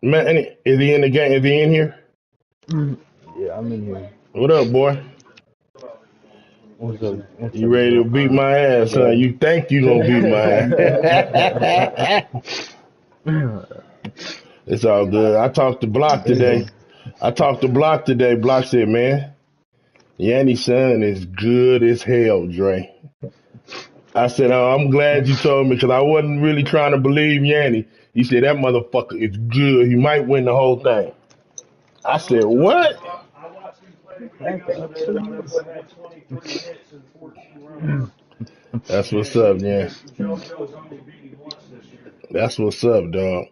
Man, is he in the game? Is he in here? Yeah, I'm in here. What up, boy? What's up? What's You up, ready to beat my ass, huh? bro? You think you gonna beat my ass? It's all good. I talked to Block today. Block said, man, Yanni's son is good as hell, Dre. I said, oh, I'm glad you told me because I wasn't really trying to believe Yanni. He said, that motherfucker is good. He might win the whole thing. I said, what? That's what's up, yeah. That's what's up, dog.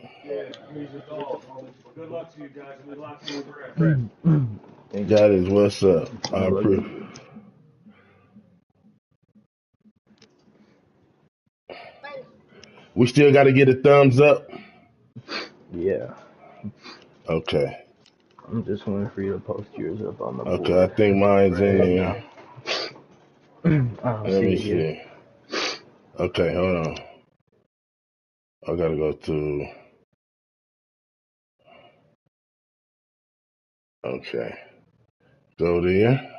That is what's up. I approve. We still got to get a thumbs up. Yeah, Okay. I'm just waiting for you to post yours up on the Okay, I board. think mine's in Right there. now. I don't Let see me it here. see. Okay, hold on. I gotta go to. Okay. Go there.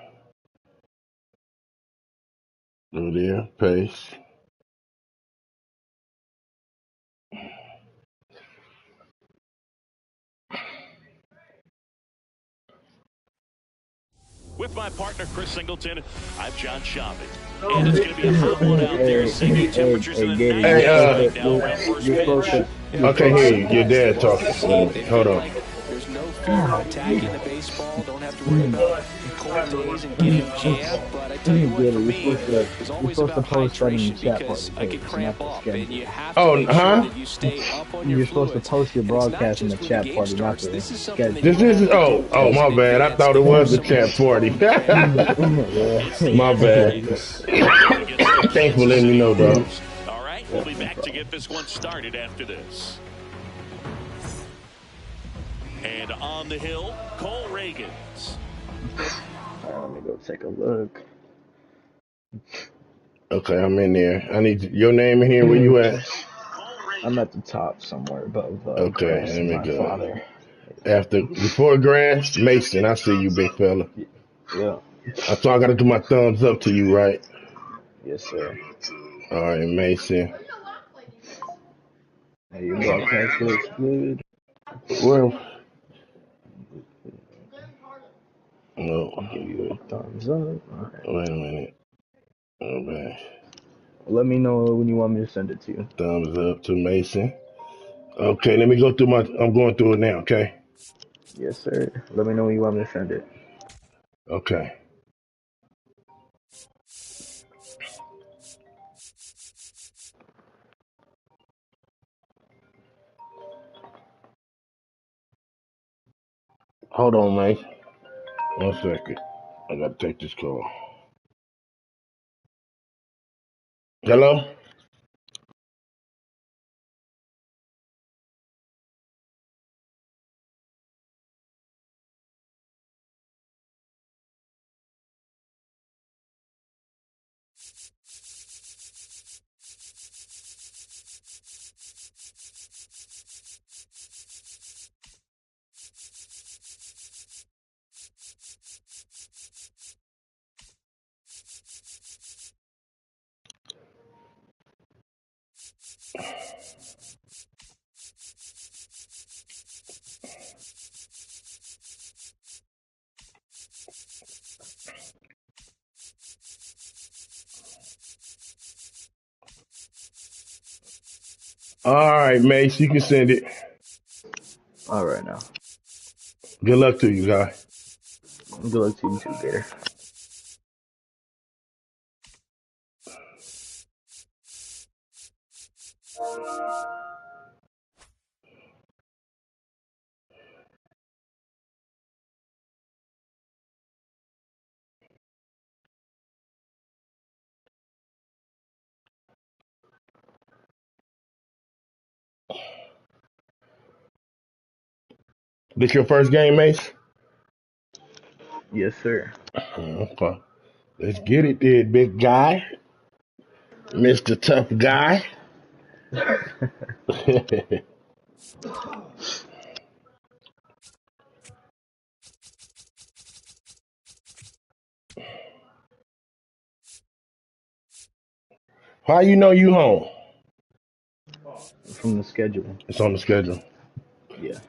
Go there. Paste. With my partner, Chris Singleton, I'm John Shopping. And it's going to be a hot one out there. Singing temperatures in the Gator, 90s right now around first you're supposed pitch. to. I can't hear you. Your dad talking. Hold on. There's no fear of attacking the baseball. Don't have to worry about cold days and getting jammed. But I tell you what, for me, it's always about hydration because I get cramp up, and you have to make sure that you stay up on your You're supposed to fluids. post your And it's not broadcast in the just when the chat game party, not starts. the This is something that schedule. you This is have to do my in bad. I advance. thought it And was there's the some chat party. it's the My bad. Athletics. Thanks for letting me know, dog. All right, we'll be back to get this one started after this. And on the hill, Cole Reagans. Let me go take a look. Okay, I'm in there. I need your name in here. Where you at? I'm at the top somewhere above Okay, Grass let and me my go. father. Before Grass, Mason. I see you, big fella. Yeah. So I gotta do my thumbs up to you, right? Yes, sir. All right, Mason. Hey, your broadcast looks good. Well, no. I'll give you a thumbs up. All right. Wait a minute. Okay. Let me know when you want me to send it to you. Thumbs up to Mason. Okay, let me go through I'm going through it now, okay? Yes, sir. Let me know when you want me to send it. Okay. Hold on, man. 1 second. I gotta take this call. Hello? All right, Mace, you can send it. All right, now. Good luck to you, guy. Good luck to you too, Gator. This your first game, Mace? Yes, sir. Okay. Let's get it there, big guy. Mr. Tough Guy. How you know you home? From the schedule. It's on the schedule. Yeah.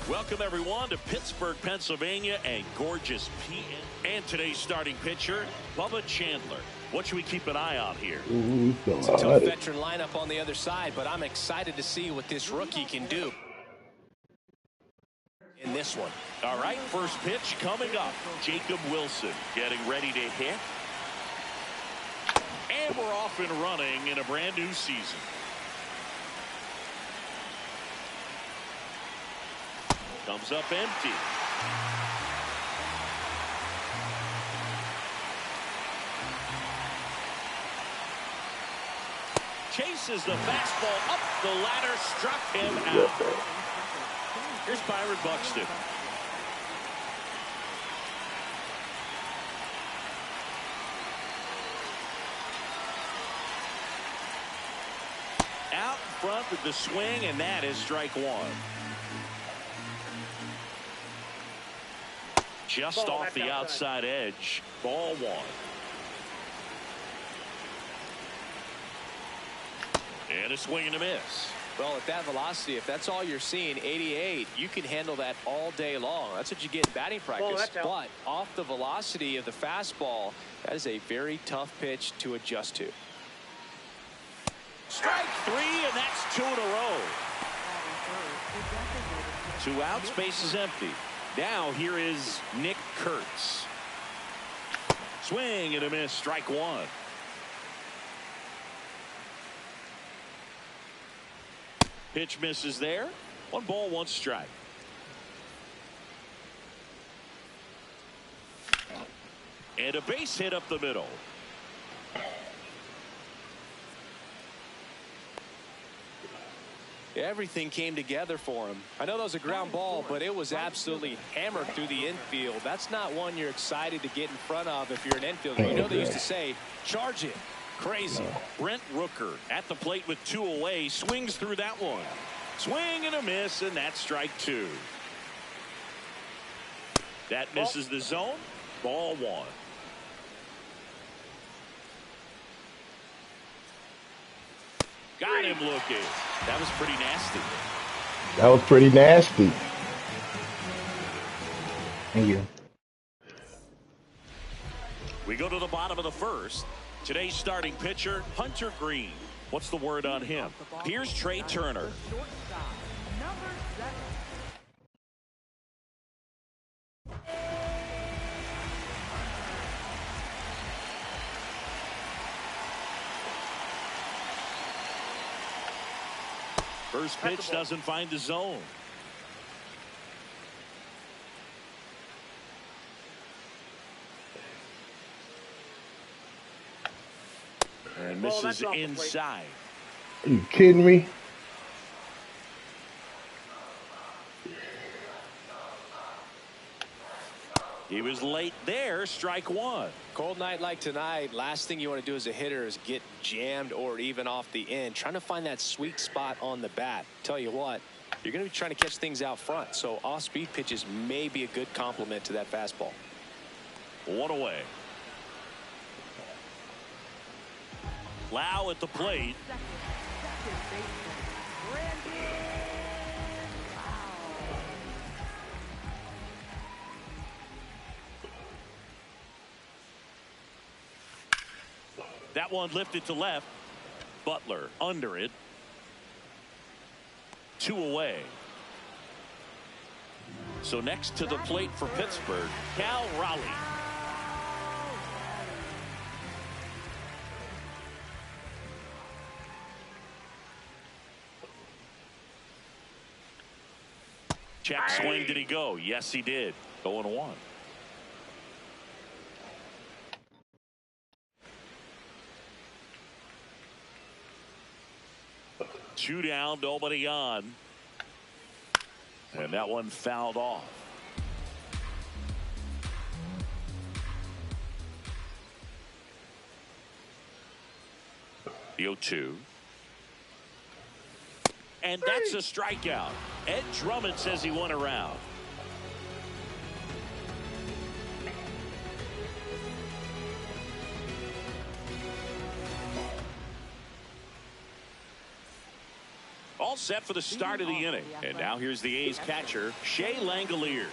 Welcome, everyone, to Pittsburgh, Pennsylvania, and gorgeous PN. And today's starting pitcher, Bubba Chandler. What should we keep an eye on here? It's a tough veteran lineup on the other side, but I'm excited to see what this rookie can do in this one. All right, first pitch coming up. Jacob Wilson getting ready to hit. And we're off and running in a brand new season. Comes up empty. Chases the fastball up the ladder, struck him out. Here's Byron Buxton. Out in front with the swing, and that is strike one. Just off the outside edge. Ball one. And a swing and a miss. Well, at that velocity, if that's all you're seeing, 88, you can handle that all day long. That's what you get in batting practice. But off the velocity of the fastball, that is a very tough pitch to adjust to. Strike three, and that's two in a row. 2 outs, base is empty. Now here is Nick Kurtz. Swing and a miss, strike one. Pitch misses there. 1 ball, 1 strike. And a base hit up the middle. Everything came together for him. I know that was a ground ball, but it was absolutely hammered through the infield. That's not one you're excited to get in front of if you're an infielder. You know they used to say, charge it. Crazy. Brent Rooker at the plate with 2 away. Swings through that one. Swing and a miss, and that's strike 2. That misses the zone. Ball one. Got him looking. That was pretty nasty. That was pretty nasty. Thank you. We go to the bottom of the first. Today's starting pitcher, Hunter Green. What's the word on him? Here's Trey Turner. First pitch doesn't find the zone. And misses inside. Are you kidding me? He was late there. Strike one. Cold night like tonight, last thing you want to do as a hitter is get jammed or even off the end. Trying to find that sweet spot on the bat. Tell you what, you're going to be trying to catch things out front. So off-speed pitches may be a good complement to that fastball. One away. Lau at the plate. That one lifted to left. Butler under it. 2 away. So next to the plate for Pittsburgh, Cal Raleigh. Check swing. Did he go? Yes, he did. 0-1. Two down, nobody on. And that one fouled off. The 0-2. And that's a strikeout. Ed Drummond says he won a round. All set for the start of the inning. And now here's the A's catcher, Shea Langoliers.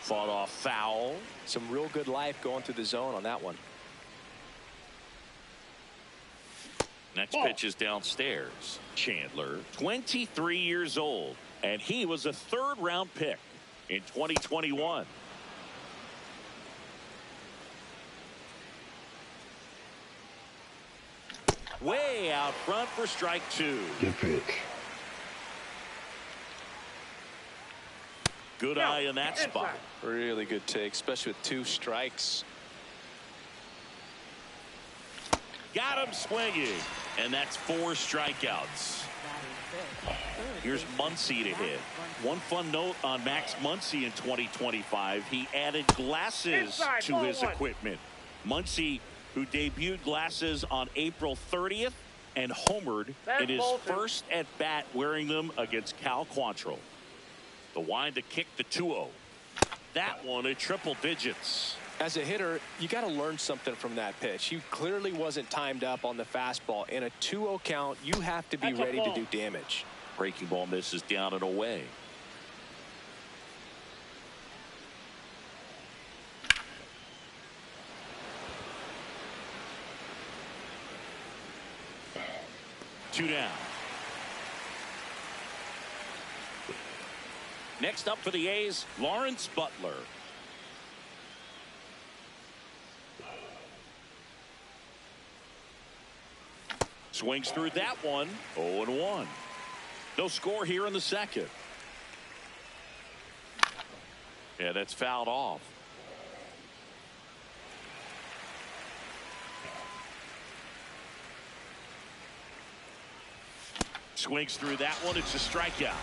Fought off foul. Some real good life going through the zone on that one. Next pitch is downstairs. Chandler, 23 years old, and he was a third-round pick in 2021. Way out front for strike two. Good pitch. Good eye in that spot. Really good take, especially with 2 strikes. Got him swinging, and that's 4 strikeouts. Here's Muncy to hit. One fun note on Max Muncy in 2025, he added glasses to his equipment. Muncy, who debuted glasses on April 30th and homered in his first at-bat wearing them against Cal Quantrill. The wind to kick the 2-0. That one at triple digits. As a hitter, you got to learn something from that pitch. He clearly wasn't timed up on the fastball. In a 2-0 count, you have to be ready to do damage. Breaking ball misses down and away. Two down. Next up for the A's, Lawrence Butler. Swings through that one. 0-1. No score here in the second. Yeah, that's fouled off. Swings through that one. It's a strikeout.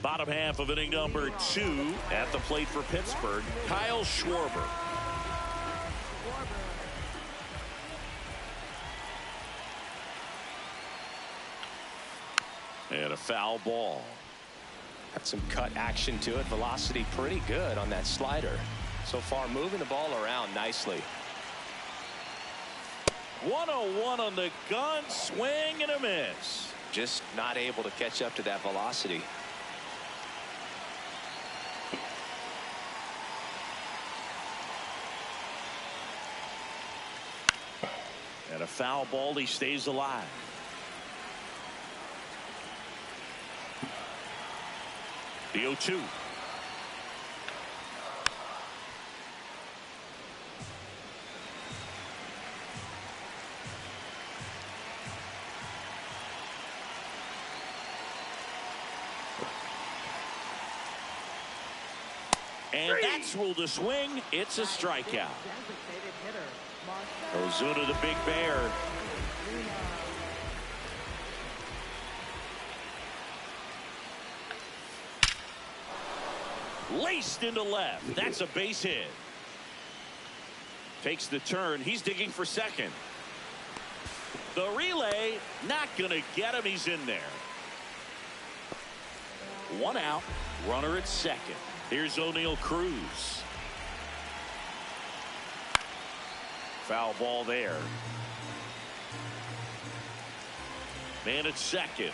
Bottom half of inning number 2 at the plate for Pittsburgh, Kyle Schwarber. And a foul ball. Got some cut action to it. Velocity pretty good on that slider. So far moving the ball around nicely. 101 on the gun. Swing and a miss. Just not able to catch up to that velocity. And a foul ball. He stays alive. The 0-2. And that's ruled a swing. It's a strikeout. Ozuna, the big bear. Laced into left. That's a base hit. Takes the turn. He's digging for second. The relay, not going to get him. He's in there. One out. Runner at second. Here's O'Neill Cruz. Foul ball there. Man at second.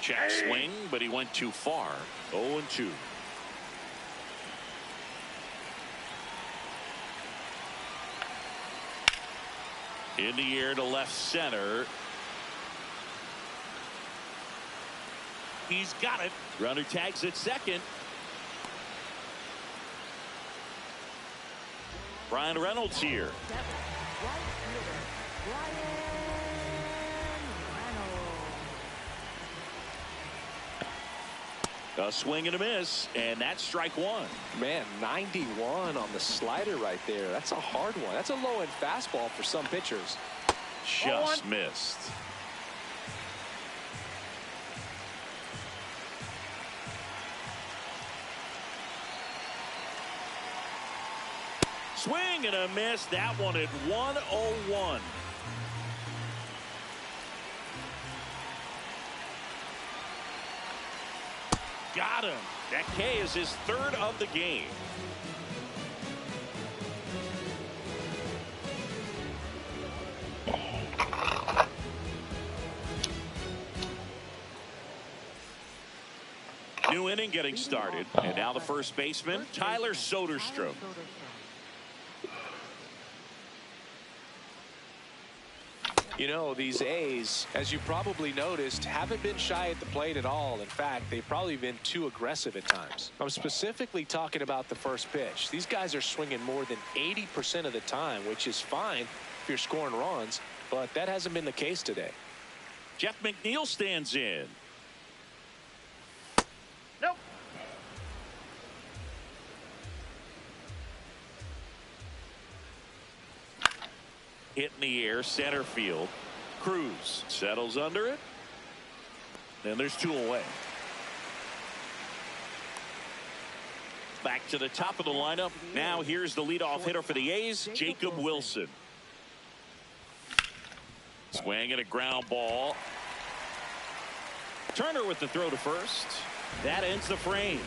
Check swing, but he went too far. 0-2. In the air to left center. He's got it. Runner tags at second. Brian Reynolds here. A swing and a miss, and that's strike one. Man, 91 on the slider right there. That's a hard one. That's a low-end fastball for some pitchers. Just missed. Swing and a miss. That one at 101. Got him. That K is his third of the game. New inning getting started. And now the first baseman, Tyler Soderstrom. You know, these A's, as you probably noticed, haven't been shy at the plate at all. In fact, they've probably been too aggressive at times. I'm specifically talking about the first pitch. These guys are swinging more than 80% of the time, which is fine if you're scoring runs, but that hasn't been the case today. Jeff McNeil stands in. Nope. Hit in the air, center field. Cruz settles under it. And there's two away. Back to the top of the lineup. Now here's the leadoff hitter for the A's, Jacob Wilson. Swing and a ground ball. Turner with the throw to first. That ends the frame.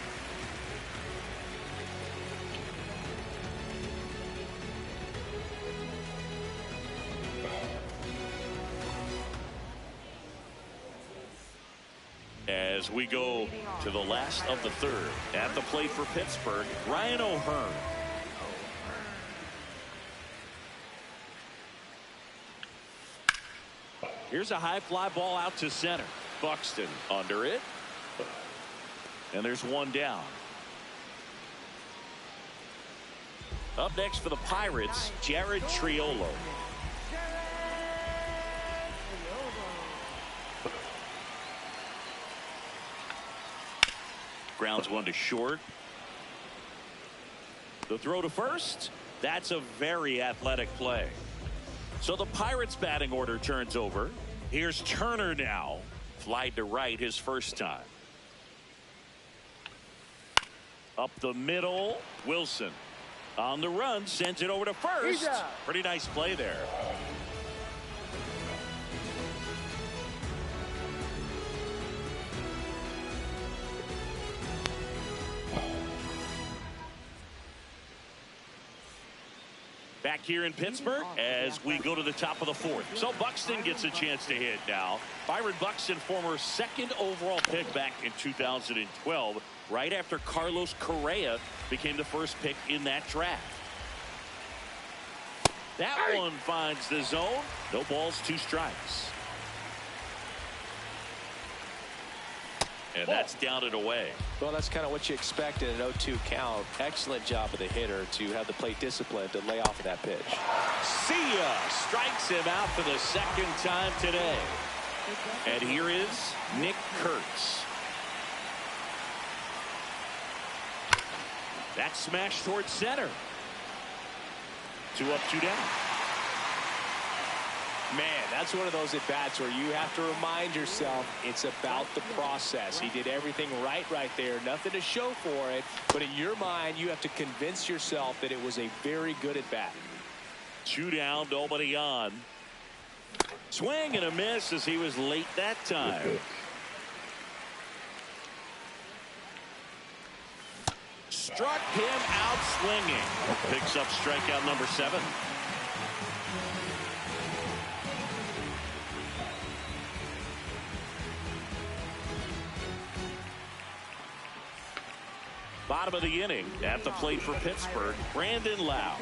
As we go to the last of the third, at the plate for Pittsburgh, Ryan O'Hearn. Here's a high fly ball out to center. Buxton under it. And there's one down. Up next for the Pirates, Jared Triolo. Grounds one to short. The throw to first. That's a very athletic play. So the Pirates batting order turns over. Here's Turner now. Fly to right his first time. Up the middle. Wilson on the run, sends it over to first. Pretty nice play there. Back here in Pittsburgh as we go to the top of the fourth. So Buxton gets a chance to hit now. Byron Buxton, former second overall pick back in 2012, right after Carlos Correa became the first pick in that draft. That one finds the zone. No balls, two strikes. And that's down and away. Well, that's kind of what you expect in an 0-2 count. Excellent job of the hitter to have the plate discipline to lay off of that pitch. See ya! Strikes him out for the second time today. And here is Nick Kurtz. That smash towards center. 2 up, 2 down. Man, that's one of those at-bats where you have to remind yourself it's about the process. He did everything right there. Nothing to show for it. But in your mind, you have to convince yourself that it was a very good at-bat. 2 down, nobody on. Swing and a miss as he was late that time. Struck him out swinging. Picks up strikeout number 7. Bottom of the inning, at the plate for Pittsburgh, Brandon Lowe.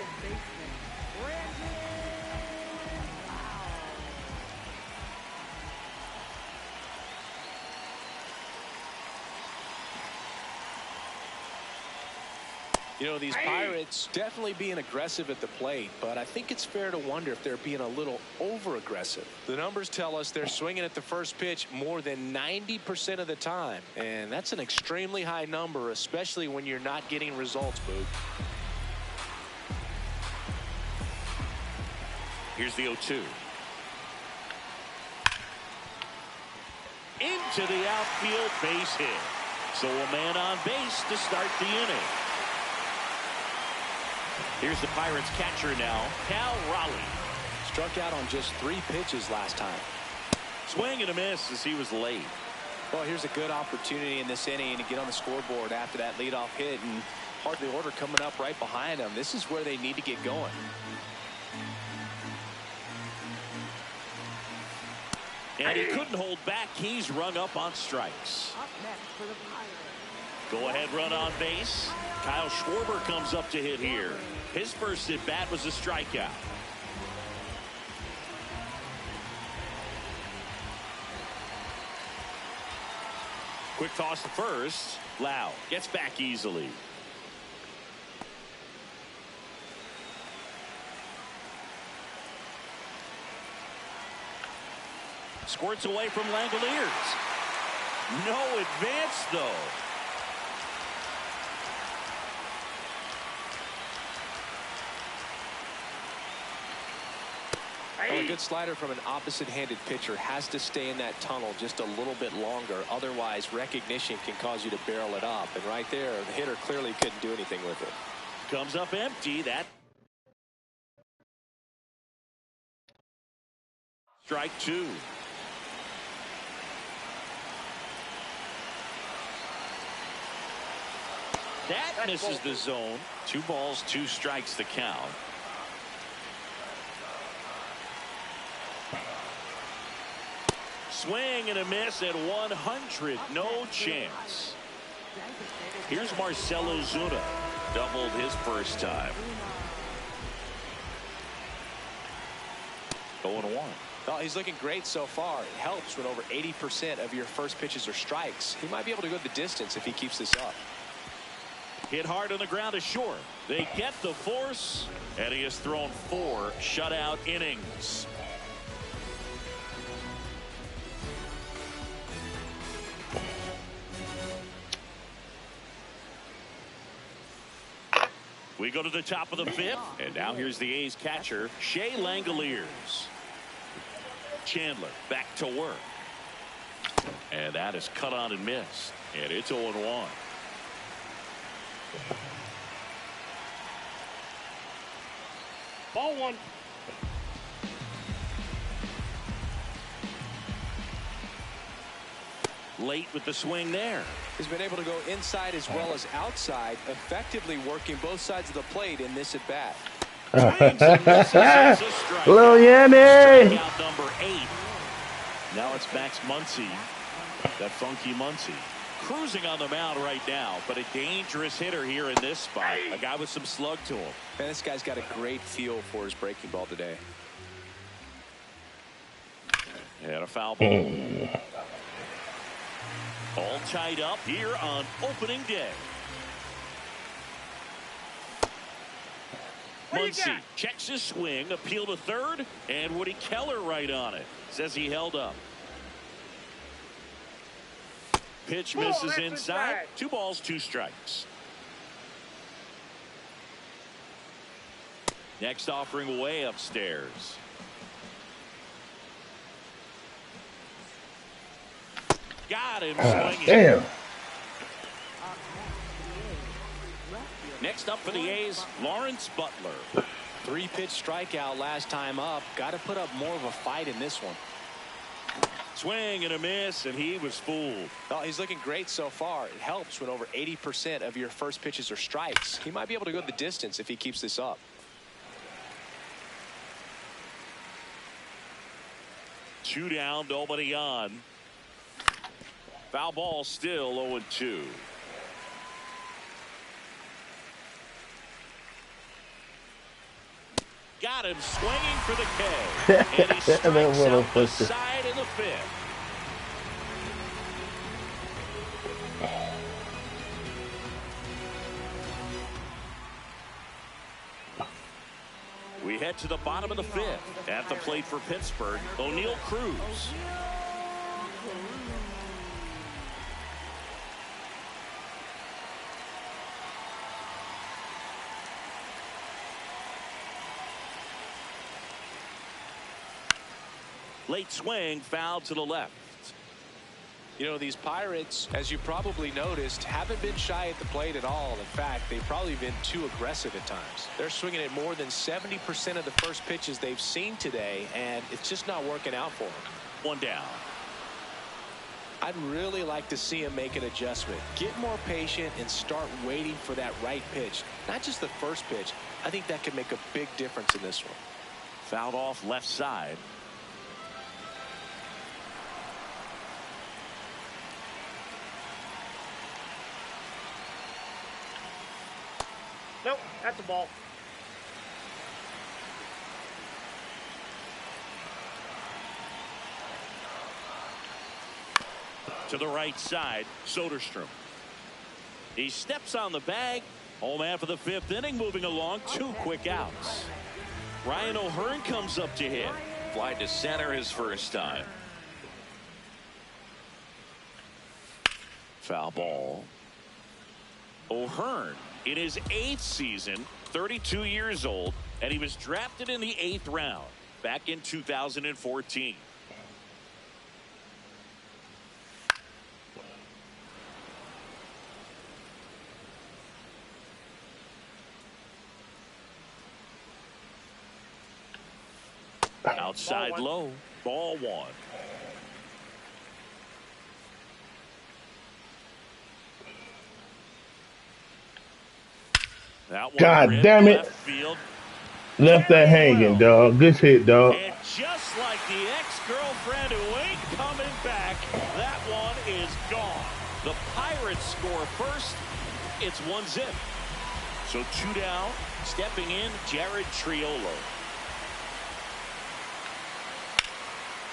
You know, these Pirates definitely being aggressive at the plate, but I think it's fair to wonder if they're being a little over-aggressive. The numbers tell us they're swinging at the first pitch more than 90% of the time, and that's an extremely high number, especially when you're not getting results, Boog. Here's the 0-2. Into the outfield, base hit. So a man on base to start the inning. Here's the Pirates catcher now, Cal Raleigh. Struck out on just 3 pitches last time. Swing and a miss as he was late. Well, here's a good opportunity in this inning to get on the scoreboard after that leadoff hit, and part of the order coming up right behind them. This is where they need to get going. And he couldn't hold back. He's rung up on strikes. Up next for the Pirates. Go ahead run on base. Kyle Schwarber comes up to hit here. His first at bat was a strikeout. Quick toss to first. Lowe gets back easily. Squirts away from Langoliers. No advance though. Well, a good slider from an opposite-handed pitcher has to stay in that tunnel just a little bit longer. Otherwise, recognition can cause you to barrel it up. And right there, the hitter clearly couldn't do anything with it. Comes up empty. That strike 2. That misses the zone. 2 balls, 2 strikes to count. Swing and a miss at 100. No chance. Here's Marcell Ozuna. Doubled his first time. 0-1. Well, he's looking great so far. It helps when over 80% of your first pitches are strikes. He might be able to go the distance if he keeps this up. Hit hard on the ground is short. They get the force, and he has thrown 4 shutout innings. We go to the top of the 5th, and now here's the A's catcher, Shea Langoliers. Chandler back to work. And that is cut on and missed. And it's 0-1. Ball 1. Late with the swing there. He's been able to go inside as well as outside, effectively working both sides of the plate in this at bat. Hello, Yanni. Strikeout number 8. Now it's Max Muncy, that funky Muncy, cruising on the mound right now, but a dangerous hitter here in this spot. A guy with some slug to him. Man, this guy's got a great feel for his breaking ball today. And a foul ball. All tied up here on opening day. Muncy checks his swing, appeal to third, and Woody Keller right on it. Says he held up. Pitch misses inside. 2 balls, 2 strikes. Next offering way upstairs. Got him swinging. Damn. Next up for the A's, Lawrence Butler. 3-pitch strikeout last time up. Got to put up more of a fight in this one. Swing and a miss, and he was fooled. Oh, he's looking great so far. It helps when over 80% of your first pitches are strikes. He might be able to go the distance if he keeps this up. Two down, nobody on. Foul ball, still 0-2. Got him swinging for the K. And he strikes out the side in the fifth. We head to the bottom of the fifth. At the plate for Pittsburgh, O'Neal Cruz. Late swing, foul to the left. You know, these Pirates, as you probably noticed, haven't been shy at the plate at all. In fact, they've probably been too aggressive at times. They're swinging at more than 70% of the first pitches they've seen today, and it's just not working out for them. One down. I'd really like to see him make an adjustment. Get more patient and start waiting for that right pitch. Not just the first pitch. I think that could make a big difference in this one. Fouled off left side. Nope, that's a ball. To the right side, Soderstrom. He steps on the bag. Home half of the fifth inning, moving along. 2 quick outs. Ryan O'Hearn comes up to hit. Fly to center his first time. Foul ball. O'Hearn in his 8th season, 32 years old, and he was drafted in the 8th round back in 2014. Outside low, ball 1. God damn it. Left that hanging, dog. Good hit, dog. And just like the ex-girlfriend who ain't coming back, that one is gone. The Pirates score first. It's 1-0. So 2 down. Stepping in, Jared Triolo.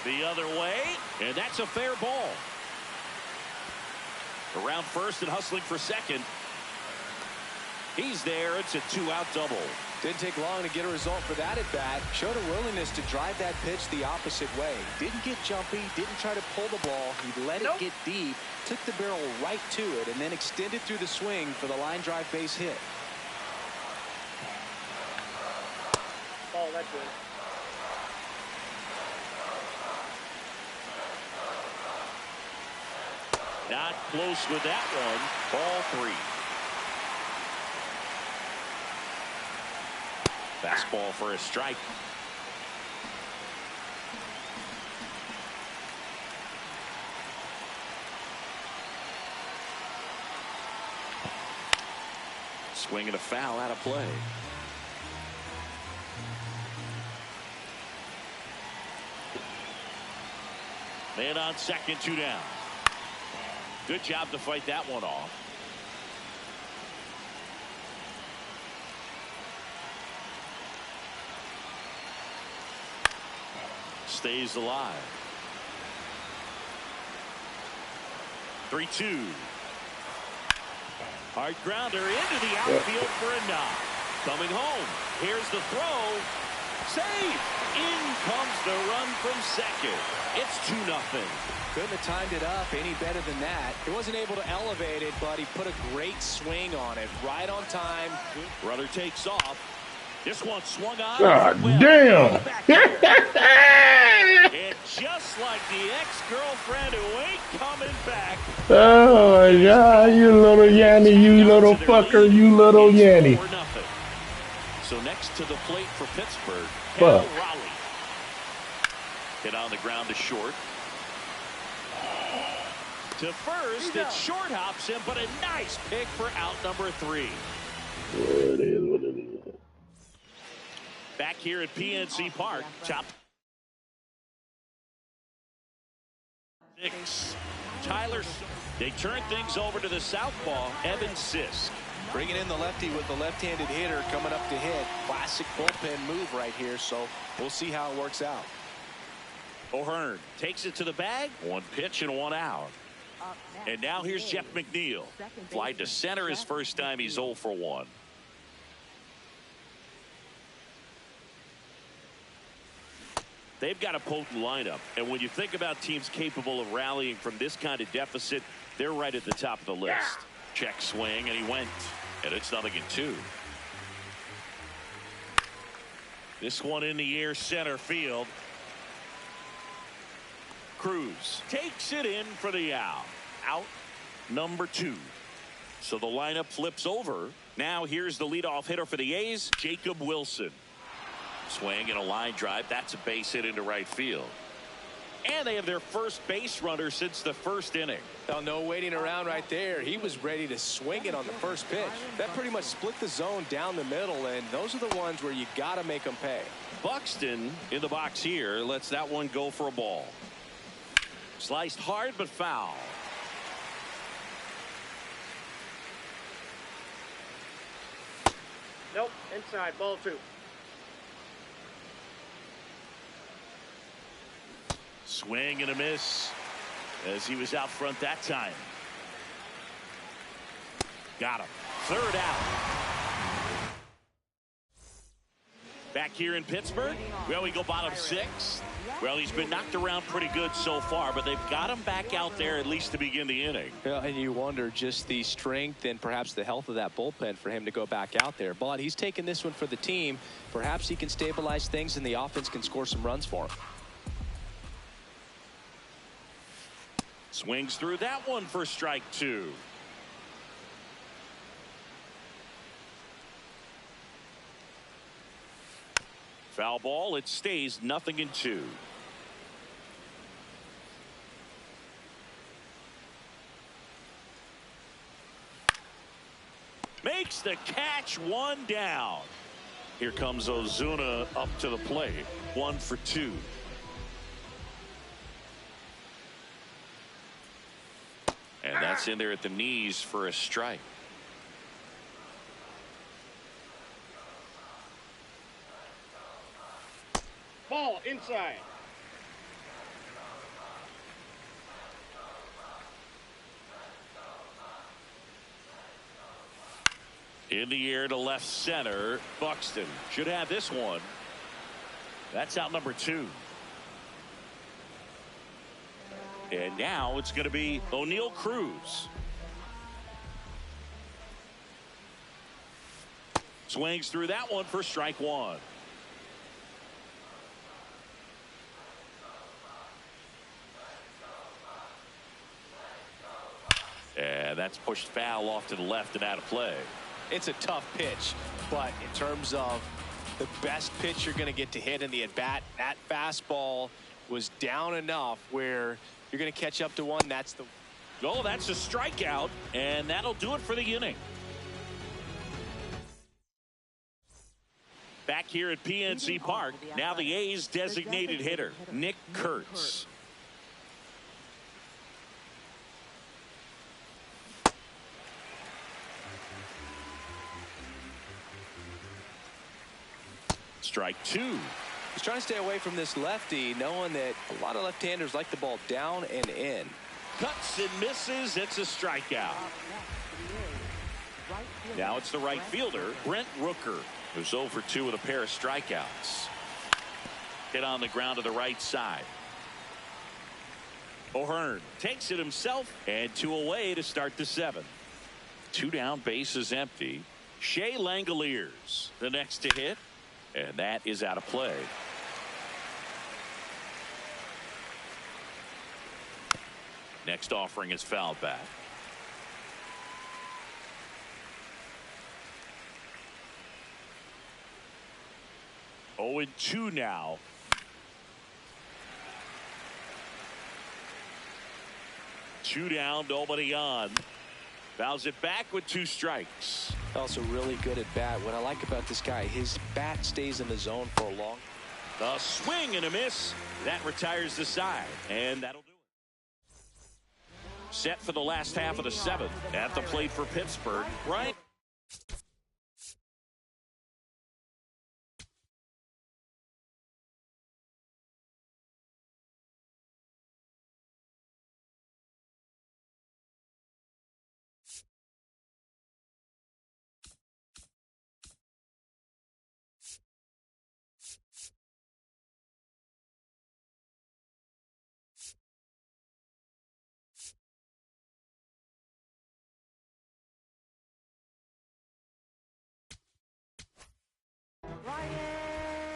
The other way, and that's a fair ball. Around first and hustling for second. He's there. It's a 2-out double. Didn't take long to get a result for that at bat. Showed a willingness to drive that pitch the opposite way. Didn't get jumpy. Didn't try to pull the ball. He let it get deep. Took the barrel right to it and then extended through the swing for the line drive base hit. Oh, that's good. Not close with that one. Ball 3. Fastball for a strike. Swing and a foul out of play. Man on second, 2 down. Good job to fight that one off. Stays alive. 3-2. Hard grounder into the outfield for a knock. Coming home. Here's the throw. Save. In comes the run from second. It's 2-0. Couldn't have timed it up any better than that. He wasn't able to elevate it, but he put a great swing on it. Right on time. Runner takes off. This one swung on. God Well, damn. and just like the ex-girlfriend who ain't coming back. Oh my God, you little Yanny, you little fucker, you little Yanny. So next to the plate for Pittsburgh, Fuck. Cal Raleigh. Hit on the ground to short. To first, it short hops him, but a nice pick for out number 3. It is what it is. Back here at PNC Park, top 6. Tyler, they turn things over to the southpaw, Evan Sisk. Bringing in the lefty with the left-handed hitter coming up to hit. Classic bullpen move right here, so we'll see how it works out. O'Hearn takes it to the bag. 1 pitch and 1 out. And now here's Jeff McNeil. Fly to center his first time. He's 0 for 1. They've got a potent lineup. And when you think about teams capable of rallying from this kind of deficit, they're right at the top of the list. Check swing, and he went. And it's 0-2. This one in the air, center field. Cruz takes it in for the out. Out number 2. So the lineup flips over. Now here's the leadoff hitter for the A's, Jacob Wilson. Swing and a line drive. That's a base hit into right field. And they have their first base runner since the first inning. Well, no waiting around right there. He was ready to swing it on the first pitch. That pretty much split the zone down the middle, and those are the ones where you got to make them pay. Buxton in the box here lets that one go for a ball. Sliced hard but foul. Nope, inside, ball 2. Swing and a miss as he was out front that time. Got him. 3rd out. Back here in Pittsburgh, well, we go bottom 6. Well, he's been knocked around pretty good so far, but they've got him back out there at least to begin the inning. Yeah, and you wonder just the strength and perhaps the health of that bullpen for him to go back out there. But he's taking this one for the team. Perhaps he can stabilize things and the offense can score some runs for him. Swings through that one for strike 2. Foul ball. It stays 0-2. Makes the catch, 1 down. Here comes Ozuna up to the plate. 1 for 2. And that's in there at the knees for a strike. Ball inside. In the air to left center. Buxton should have this one. That's out number 2. And now it's going to be O'Neal Cruz. Swings through that one for strike 1. And that's pushed foul off to the left and out of play. It's a tough pitch, but in terms of the best pitch you're going to get to hit in the at-bat, that fastball was down enough where you're going to catch up to one. That's the... Oh, that's a strikeout, and that'll do it for the inning. Back here at PNC Park, now the A's designated hitter, Nick Kurtz. Strike 2. He's trying to stay away from this lefty, knowing that a lot of left-handers like the ball down and in. Cuts and misses. It's a strikeout. Now it's the right fielder, Brent Rooker, who's 0 for 2 with a pair of strikeouts. Hit on the ground to the right side. O'Hearn takes it himself, and 2 away to start the 7th. 2 down, bases empty. Shea Langoliers, the next to hit. And that is out of play. Next offering is fouled back. Oh, 2 now. Two down, nobody on. Fouls it back with 2 strikes. Also really good at bat. What I like about this guy, his bat stays in the zone for a long. A swing and a miss. That retires the side, and that'll do it. Set for the last half of the 7th. At the plate for Pittsburgh, right?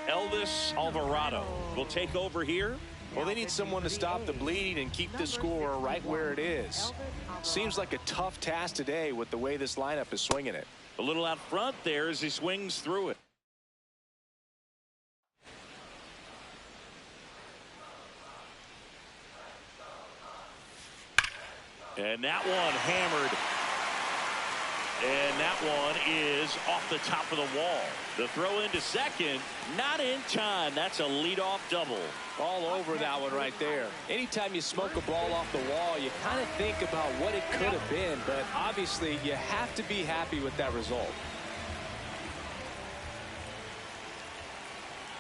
Elvis Alvarado will take over here. Well, they need someone to stop the bleeding and keep the score right where it is. Seems like a tough task today with the way this lineup is swinging it. A little out front there as he swings through it. And that one hammered. And that one is off the top of the wall. The throw into second, not in time. That's a leadoff double. All over that one right there. Anytime you smoke a ball off the wall, you kind of think about what it could have been, but obviously you have to be happy with that result.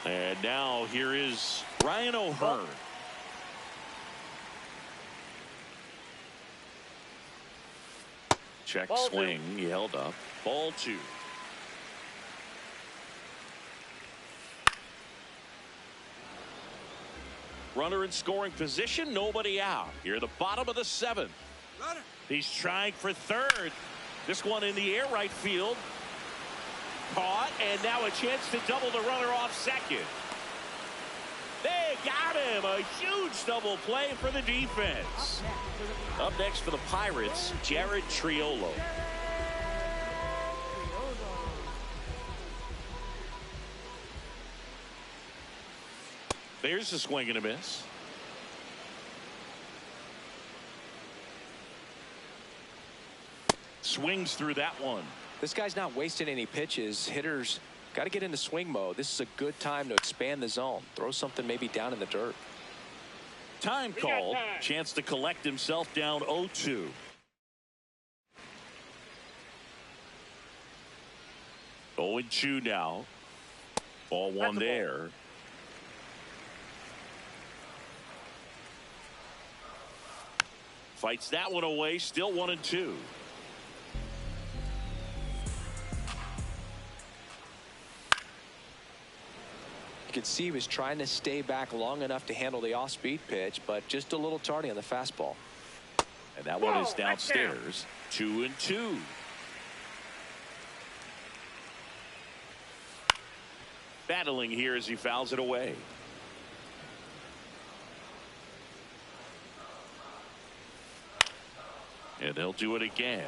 And now here is Ryan O'Hearn. Check Ball swing. He held up. Ball 2. Runner in scoring position. Nobody out. Here at the bottom of the 7th. He's trying for third. This one in the air right field. Caught. And now a chance to double the runner off second. They got him. A huge double play for the defense. Up next for the Pirates, Jared Triolo. There's a swing and a miss. Swings through that one. This guy's not wasting any pitches. Hitters got to get into swing mode. This is a good time to expand the zone. Throw something maybe down in the dirt. Time called. Chance to collect himself down 0-2. Oh, 2 now. Ball 1 there. Fights that one away. Still 1-2. You could see he was trying to stay back long enough to handle the off-speed pitch, but just a little tardy on the fastball. And that one is downstairs. 2-2. Battling here as he fouls it away. And they'll do it again.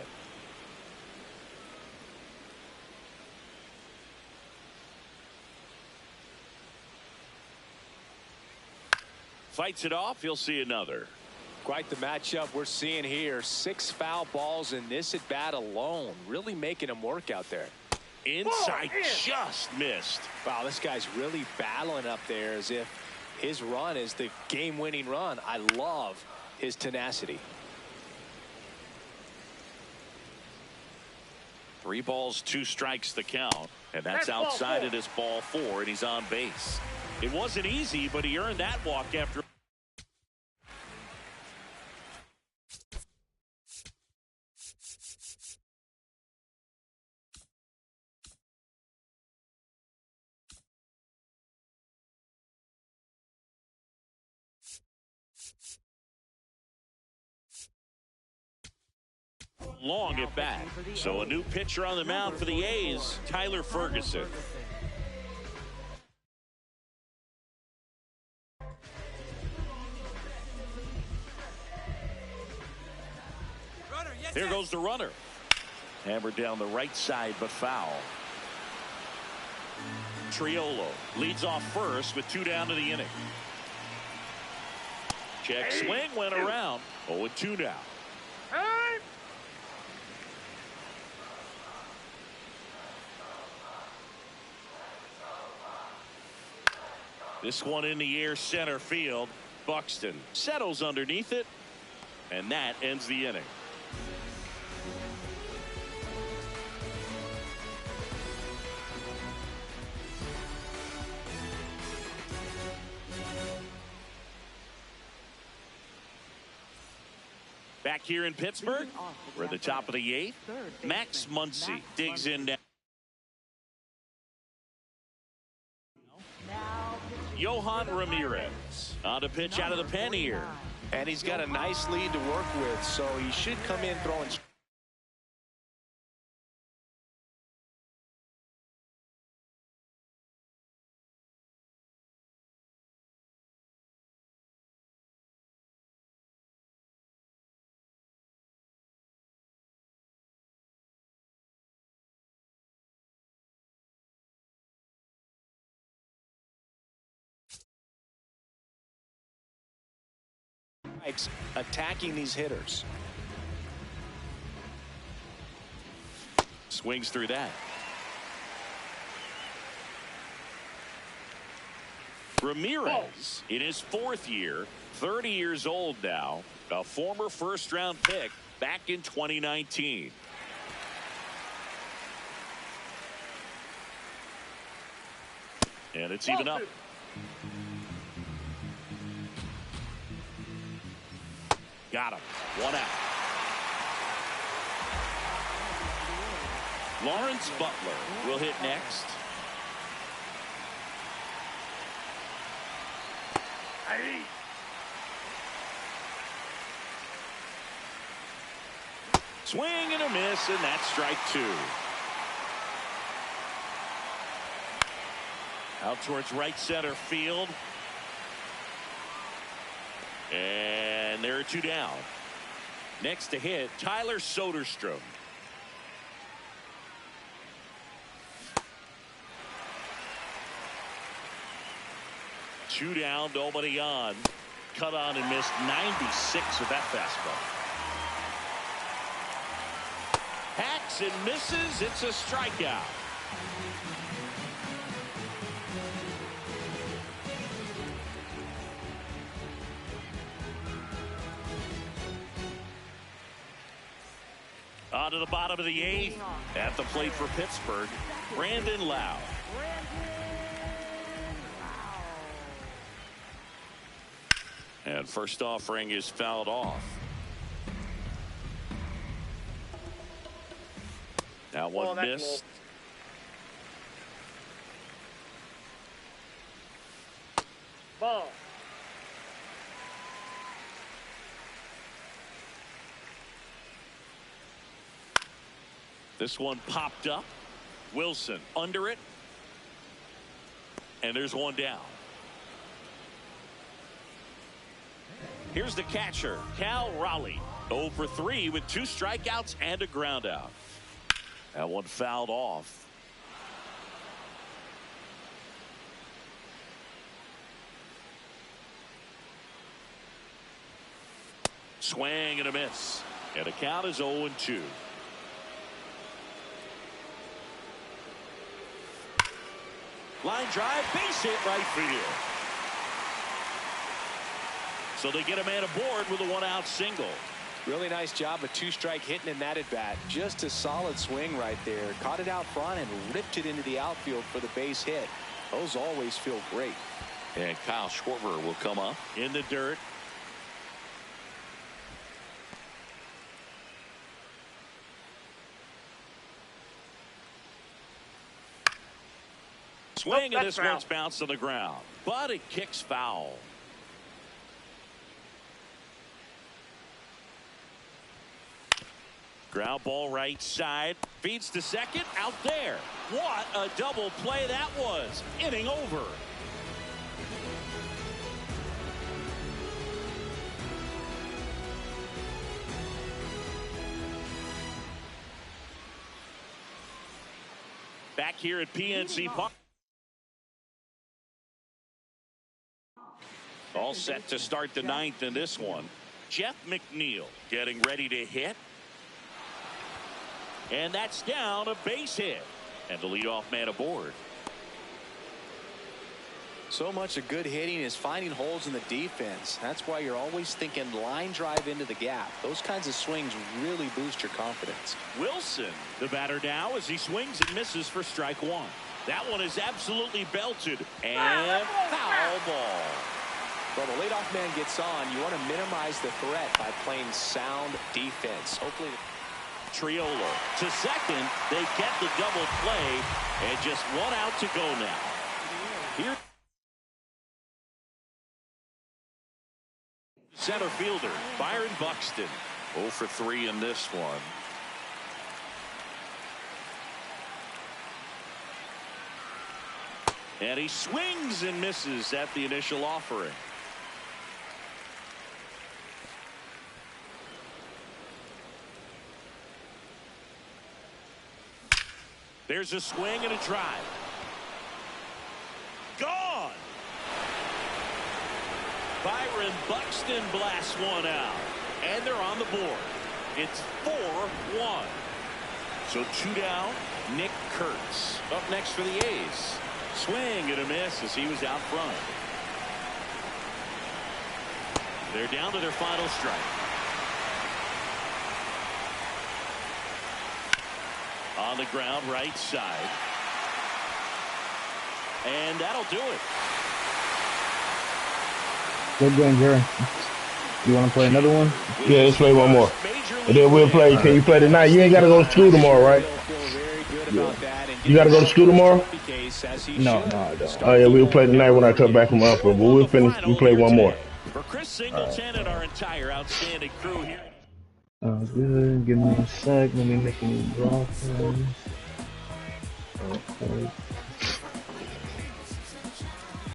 Fights it off. He'll see another. Quite the matchup we're seeing here. 6 foul balls in this at bat alone. Really making him work out there. Inside, just missed. Wow, this guy's really battling up there as if his run is the game-winning run. I love his tenacity. 3 balls, 2 strikes the count. And that's outside of this ball 4, and he's on base. It wasn't easy, but he earned that walk after. Long at bat. So a new pitcher on the mound for the A's, Tyler Ferguson. There goes the runner. Hammered down the right side, but foul. Triolo leads off first with 2 down to the inning. Check swing went around. 0-2 now. This one in the air center field. Buxton settles underneath it, and that ends the inning. Back here in Pittsburgh, we're at the top of the 8th. Max Muncy digs in now. Yohan Ramirez on to pitch out of the pen here. And he's got a nice lead to work with, so he should come in throwing. Attacking these hitters. Swings through that. Ramirez in his 4th year, 30 years old now, a former first-round pick back in 2019. And it's even up. Got him. 1 out. Lawrence Butler will hit next. Swing and a miss, and that's strike 2. Out towards right center field. And there are 2 down. Next to hit, Tyler Soderstrom. Two down, nobody on. Cut on and missed 96 with that fastball. Hacks and misses. It's a strikeout. On to the bottom of the 8th. At the plate for Pittsburgh, Brandon Lowe. And first offering is fouled off. That one missed. Ball. This one popped up. Wilson under it. And there's one down. Here's the catcher, Cal Raleigh. 0 for 3 with 2 strikeouts and a ground out. That one fouled off. Swing and a miss. And the count is 0-2. Line drive, base hit right field. So they get a man aboard with a 1-out single. Really nice job of 2-strike hitting in that at bat. Just a solid swing right there. Caught it out front and ripped it into the outfield for the base hit. Those always feel great. And Kyle Schwarber will come up in the dirt. Swing, and this one's bounced to the ground, but it kicks foul. Ground ball right side, feeds to second, out there. What a double play that was. Inning over. back here at PNC Park. All set to start the ninth in this one. Jeff McNeil getting ready to hit. And that's down, a base hit. And the leadoff man aboard. So much of good hitting is finding holes in the defense. That's why you're always thinking line drive into the gap. Those kinds of swings really boost your confidence. Wilson, the batter now, as he swings and misses for strike one. That one is absolutely belted. And foul ball. Well, the leadoff man gets on. You want to minimize the threat by playing sound defense. Hopefully. Triolo to second. They get the double play. And just one out to go now. Here. Center fielder Byron Buxton. 0 for 3 in this one. And he swings and misses at the initial offering. There's a swing and a drive. Gone. Byron Buxton blasts one out. And they're on the board. It's 4-1. So 2 down. Nick Kurtz up next for the A's. Swing and a miss as he was out front. They're down to their final strike. On the ground, right side. And that'll do it. Good game, Jerry. You want to play another one? Yeah, let's play one more. And then we'll play. Can you play tonight? You ain't got to go to school tomorrow, right? Yeah. You got to go to school tomorrow? No, I don't. Oh, yeah, we'll play tonight when I come back from Upper. But we'll finish. We'll play one more. For Chris Singleton and our entire outstanding crew here. Sounds good. Give me a sec. Let me make a new draw. Okay.